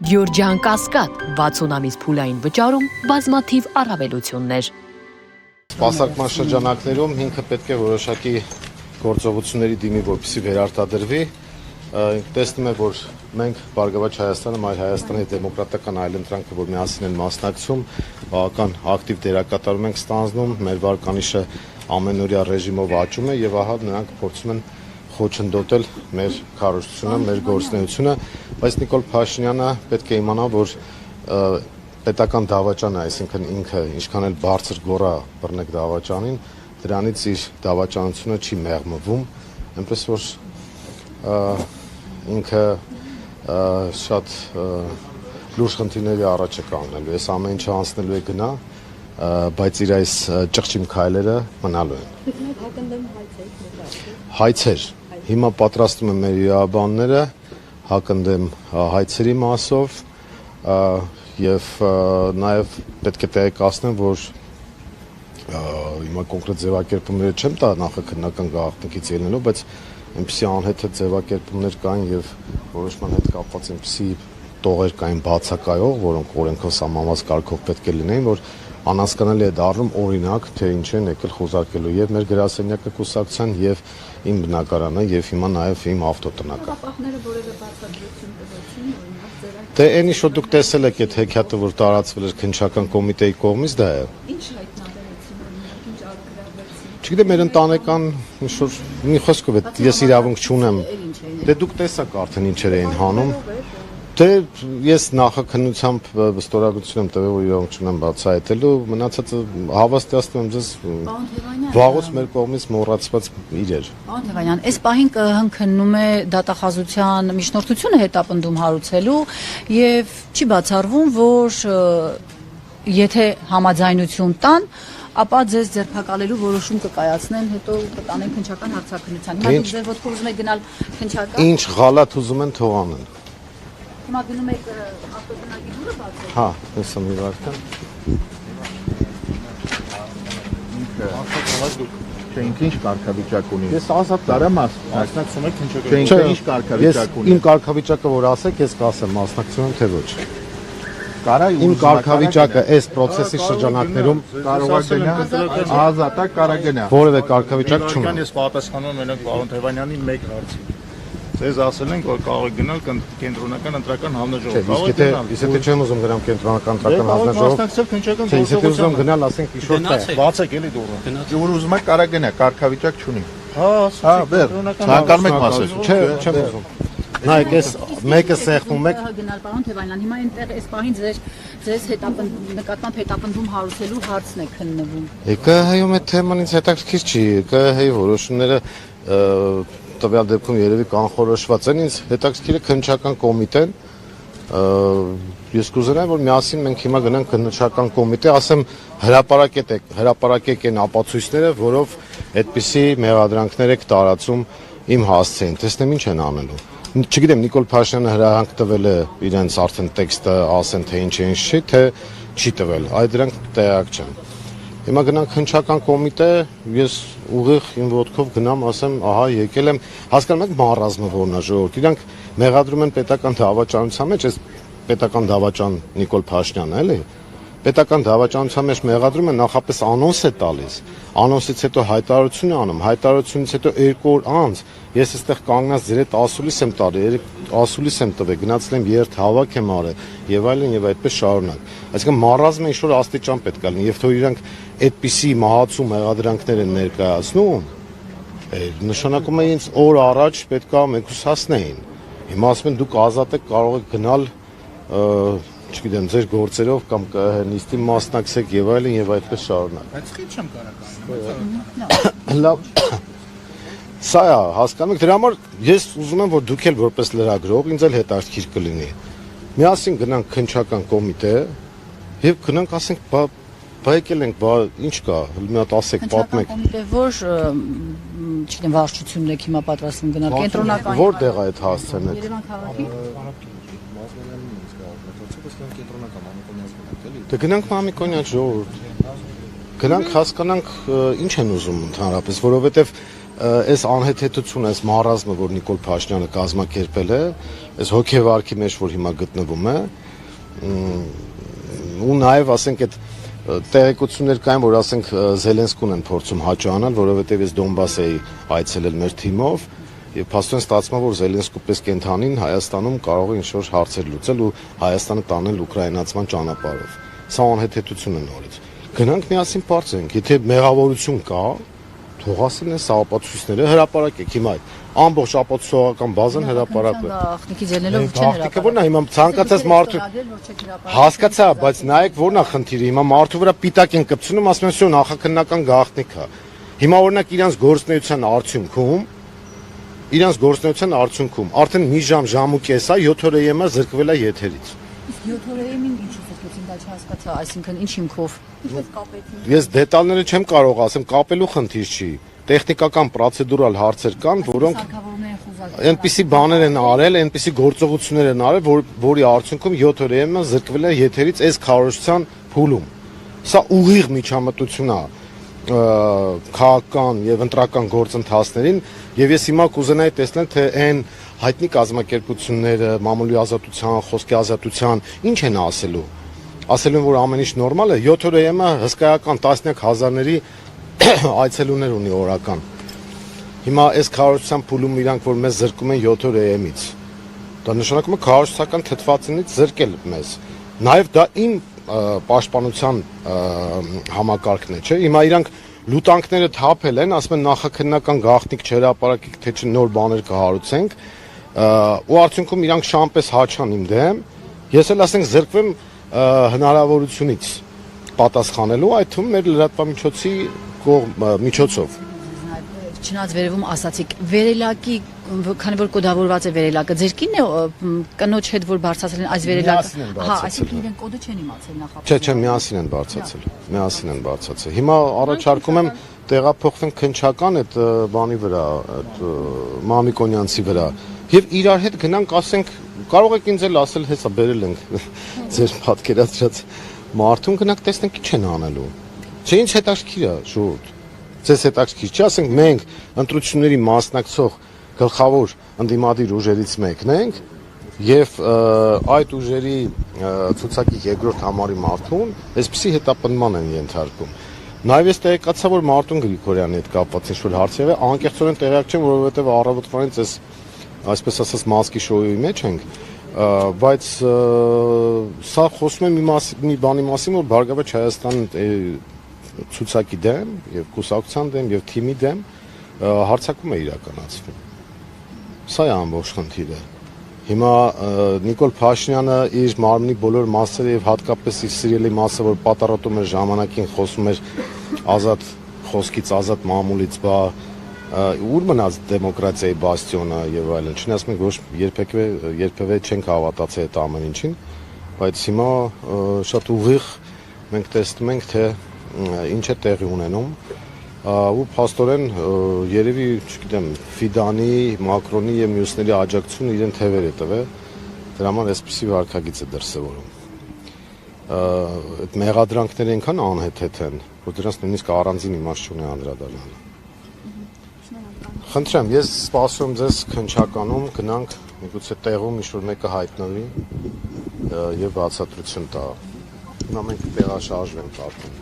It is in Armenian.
Գյորջյան Կասկադ 60 ամիս փուլային վճարում բազմաթիվ առավելություններ։ Սպասարկման շրջանակներում ինքը պետք է որոշակի գործողությունների դիմի, որպեսզի վերարտադրվի։ Տեսնում եմ, որ մենք Բարգավաճ Հայաստանը, Մայր Հայաստանի դեմոկրատական այլընտրանքը, որ միասին են մասնակցում, բավական ակտիվ դերակատարում ենք ստանձնում, մեր վարկանիշը ամենօրյա ռեժիմով աճում է եւ ահա նրանք փորձում են խոչընդոտել մեր քարոզությունը, մեր գործունեությունը, բայց Նիկոլ Փաշինյանը պետք է իմանա, որ պետական դավաճանը, այսինքն ինքը ինչքան էլ բարձր գոռա բռնեք դավաճանին, դրանից իր դավաճանությունը չի մեղմվում, այնպես որ ինքը շատ լուրջ խնդիրների առաջ է կանգնելու, այս ամեն ինչը անցնելու է գնա, բայց իր այս ճղճիմ քայլերը մնալու են։ Հայցեր։ Հիմա պատրաստում են մեր իրավաբանները հակընդդեմ հայցերի մասով եւ նաեւ պետք է տեղեկացնեմ, որ հիմա կոնկրետ ձևակերպումները չեմ տա նախաքննական գաղտնիքից ելնելով, բայց այնպիսի անհեթեթ ձևակերպումներ կային եւ որոշման հետ կապված այնպիսի տողեր կային բացակայող, որոնք օրենքով սահմանված կարգով պետք է լինեին, որ անհասկանալի է դառնում օրինակ, թե ինչ են եկել խոզարկելու եւ մեր գրասենյակը կուսակցության եւ իմ բնակարանը եւ հիմա նաեւ իմ ավտոտնակը։ Ապահները որևէ բացատրություն տվեցին, օրինակ ձեր Դե այնի շո դուք տեսել եք այդ հեքիաթը, որ տարածվել էր քննչական կոմիտեի կողմից, դա է։ ինչ հայտնաբերեցին, օրինակ ինչ արգրավեցին։ Չգիտեմ, մեր ընտանեկան ինչ-որ մի խոսքով է, ես իրավունք չունեմ։ Դե դուք տեսաք արդեն ինչեր էին հանում։ Դե ես նախաքննությամբ վստահություն եմ տվել, որ իրավունք չունեմ բացահայտելու, մնացածը հավաստիացնում եմ ձեզ վաղուց մեր կողմից մոռացված իրեր։ Պարոն Թևանյան, այս պահին հնքնում է դատախազության միջնորդությունը հետապնդում հարուցելու եւ չի բացառվում, որ եթե համաձայնություն տան, ապա ձեզ ձերբակալելու որոշում կկայացնեն, հետո կտանեն քննչական հարցաքննության։ Հիմա դուք ձեր ոտքով ուզում եք գնալ քննչական։ Ինչ غلط ուզում են թող անեն։ Հիմա գնում եք ավտոտնակի դուրը բացել։ Հա, հեսա մի վարքան։ Չէ, ինքը ինչ կարգավիճակ ունի։ Ես ազատ դարամաս Մասնակցում եք քննչական։ Չէ, ինքը ինչ կարգավիճակ ունի։ Իմ կարգավիճակը որ ասեք, ես կասեմ մասնակցում եմ թե ոչ։ Կարա Իմ կարգավիճակը այս process-ի շրջանակներում կարող է գնա ազատ է, կարա գնա։ որևէ կարգավիճակ չունեմ։ Ես պատասխանում եմ պարոն Թևանյանի մեկ հարցի։ Ձեզ ասել ենք, որ կարող եք գնալ կենտրոնական ընտրական հանձնաժողով։ Իսկ եթե չեմ ուզում գնամ կենտրոնական ընտրական հանձնաժողով, մասնակցել քննչական իսկ եթե ուզում գնալ, ասենք իշոր տեղ։ բացեք էլի դուռը։ Որ ուզում եք կարա գնա, կարգավիճակ չունի։ Հա, բեր, ցանկանում եք ասել։ Չէ, չեմ ուզում։ Նայեք, այս մեկը սեղմում եք։ Գնալ պարոն Թևանյան, հիմա այնտեղ այս պահին ձեզ նկատմամբ հետապնդում հարուցելու հարցն է քննվում։ ԿՀ-ում այդ թեման ինձ հետաքրքիր չի։ ԿՀ-ի որոշումները տվյալ դեպքում երևի կանխորոշված են, ինձ հետաքրքիր է քննչական կոմիտեն։ Ես կուզենայի, որ միասին մենք հիմա գնանք քննչական կոմիտե, ասեմ հրապարակեք այն ապացույցները, որով այդպիսի մեղադրանքներ եք տարածում իմ հասցեին։ Տեսնեմ ինչ են անելու։ Չգիտեմ, Նիկոլ Փաշինյանը հրահանգ տվել է իրենց արդեն տեքստը ասեն թե ինչ է, ինչ չի, թե չի տվել։ Այդ դրանք տեղյակ չեմ։ Հիմա գնանք քննչական կոմիտե, ես ուղիղ իմ ոտքով գնամ, ասեմ, ահա եկել եմ, հասկանում եք մարազմը որն է ժողովուրդ։ Իրանք մեղադրում են պետական դավաճանության մեջ, այս պետական դավաճան Նիկոլ Փաշինյանը, էլի։ Պետական դավաճանության մեջ մեղադրում են նախապես անոնս է տալիս, անոնսից հետո հայտարարություն է անում, հայտարարությունից հետո 2 օր անց ես այստեղ կանգնած ձեր հետ ասուլիս եմ տալի, ասուլիս եմ տվել, գնացել եմ երթ հավաք եմ արել եւ այլն եւ այդպես շարունակ։ Այսինքն մարազմը ինչ-որ աստիճան պետք է լինի, եւ թող իրանք այդպիսի մահացու մեղադրանքներ են ներկայացնում, նշանակում է ինձ օր առաջ պետք է մեկուսացնեին։ Հիմա ասում են դուք ազատ եք, կարող եք գնալ չգիտեմ, ձեր գործերով կամ նիստի մասնակցեք եւ այլն եւ այդպես շարունակ։ Բայց խիչ չեմ կարող։ Լավ։ Սա է, հասկանում եք, դրա համար ես ուզում եմ, որ դուք էլ որպես լրագրող ինձ էլ հետաքրքիր կլինի։ Միասին գնանք քննչական կոմիտե եւ գնանք ասենք, բա եկել ենք, բա ինչ կա, մի հատ ասեք, պատմեք։ Կոմիտե որ, չգիտեմ, վարչությունն եք հիմա պատրաստվում գնալ կենտրոնական։ Որտեղ է այդ հասցեն եք։ Երևան քաղաքի։ Դե գնանք Մամիկոնյան ժողովուրդ։ Գնանք հասկանանք ինչ են ուզում ընդհանրապես, որովհետև այս անհեթեթությունը, այս մարազմը, որ Նիկոլ Փաշինյանը կազմակերպել է, այս հոգեվարքի մեջ, որ հիմա գտնվում է, ու նաև ասենք այդ տեղեկություններ կային, որ ասենք Զելենսկուն են փորձում հաճոյանալ, որովհետև ես Դոնբաս էի այցելել մեր թիմով, եւ փաստորեն ստացվում է, որ Զելենսկու պես կենթանին Հայաստանում կարող է ինչ-որ հարցեր լուծել ու Հայաստանը տանել ուկրաինացման ճանապարհով։ Սա անհեթեթություն է նորից։ Գնանք միասին բարձենք, եթե մեղավորություն կա, թող ասեն այս ապացույցները հրապարակեք հիմա այդ ամբողջ ապացուցողական բազան հրապարակվել։ Աղտնիքից ելնելով չեն Աղտնիքը որն է հիմա ցանկացած մարդու հասկացա, բայց նայեք որն է խնդիրը, հիմա մարդու վրա պիտակ են կպցնում, ասում են սյո նախաքննական գաղտնիք է։ Հիմա օրինակ իրանց գործնեության արդյունքում արդեն մի ժամ ու կես է 7 օր ԵՄ զրկվել է եթերից։ Իսկ 7 օրերին ինչ ուզեցին, դա չհասկացա, այսինքն ինչ հիմքով։ Ինչպես կապեցին։ Ես դետալները չեմ կարող ասեմ, կապելու խնդիր չի։ Տեխնիկական պրոցեդուրալ հարցեր կան, որոնք այնպիսի բաներ են արել, այնպիսի գործողություններ են արել, որի արդյունքում 7 օր ԵՄ զրկվել է եթերից այս քարոզչության փուլում։ Սա ուղիղ միջամտություն է քաղաքական եւ ընտրական գործընթացներին եւ ես հիմա կուզենայի տեսնել թե այն հայտնի կազմակերպությունները մամուլի ազատության, խոսքի ազատության ինչ են ասելու որ ամեն ինչ նորմալ է 7 օր ԵՄ հսկայական տասնյակ հազարների այցելուներ ունի օրական հիմա այս քարոզչության փուլում իրանք որ մեզ զրկում են 7 օր ԵՄ-ից դա նշանակում է քարոզչական թթվածինից զրկել մեզ նաեւ դա իմ պաշտպանության համակարգն է, չէ՞։ Հիմա իրանք լուտանքները թափել են, ասում են նախաքննական գաղտնիք չհրապարակեք, թե չէ նոր բաներ կհարուցենք, ու արդյունքում իրանք շամպես հաչան իմ դեմ։ Ես էլ ասենք զրկվեմ հնարավորությունից պատասխանելու, այդ թվում մեր լրատվամիջոցի միջոցով։ Չնայած վերևում ասացիք, վերելակի, քանի որ կոդավորված է վերելակը, ձեր կինն է կնոջ հետ որ բարձրացրել են այս վերելակը։ Հա, այսինքն իրեն կոդը չեն իմացել նախապես։ Չէ, միասին են բարձրացել։ Հիմա առաջարկում եմ տեղափոխվենք քնչական այդ բանի վրա, այդ Մամիկոնյանցի վրա եւ իրար հետ գնանք, ասենք, կարող եք ինձ էլ ասել, հեսա բերել ենք ձեր պատկերացրած մարդուն գնանք տեսնենք ինչ են անելու։ Չէ, ինչ հետաքրքիր է, շուտ։ Ձեզ հետաքրքիր չի, ասենք մենք ընտրությունների մասնակցող գլխավոր ընդդիմադիր ուժերից մեկն ենք եւ այդ ուժերի ցուցակի երկրորդ համարի մարդուն այսպեսի հետապնդման են ենթարկում։ Նաեւ ես տեղեկացա, որ Մարտուն Գրիգորյանի հետ կապված ինչ-որ հարց եղել, անկեղծորեն տեղյակ չեմ, որովհետեւ առավոտվանից այս այսպես ասած մասկի շոուի մեջ ենք, բայց սա խոսում է մի բանի մասին, որ Բարգավաճ Հայաստան ցուցակի դեմ եւ կուսակցության դեմ եւ թիմի դեմ հարցակում է իրականացվում։ Սա է ամբողջ խնդիրը։ Հիմա Նիկոլ Փաշինյանը իր մարմնի բոլոր մասերը եւ հատկապես իր սիրելի մասը, որ պատառոտում էր ժամանակին, խոսում էր ազատ խոսքից, ազատ մամուլից, ուր մնաց դեմոկրատիայի բաստիոնը եւ այլն։ Չնայած մենք ոչ երբևէ չենք հավատացել այդ ամեն ինչին, բայց հիմա շատ ուղիղ մենք տեսնում ենք, թե ինչ է տեղի ունենում ու փաստորեն երևի, չգիտեմ, Ֆիդանի, Մակրոնի եւ մյուսների աջակցությունը իրեն թևեր է տվել, դրա համար այսպեսի վարքագիծ է դրսևորում։ Այդ մեղադրանքները այնքան անհեթեթ են, որ դրանց նույնիսկ առանձին իմաստ չունի անդրադառնալը։ Խնդրեմ, ես սպասում ձեզ քնչականում գնանք, միգուցե տեղում ինչ-որ մեկը հայտնվի եւ բացատրություն տա։ Հիմա մենք տեղաշարժ ենք արտում։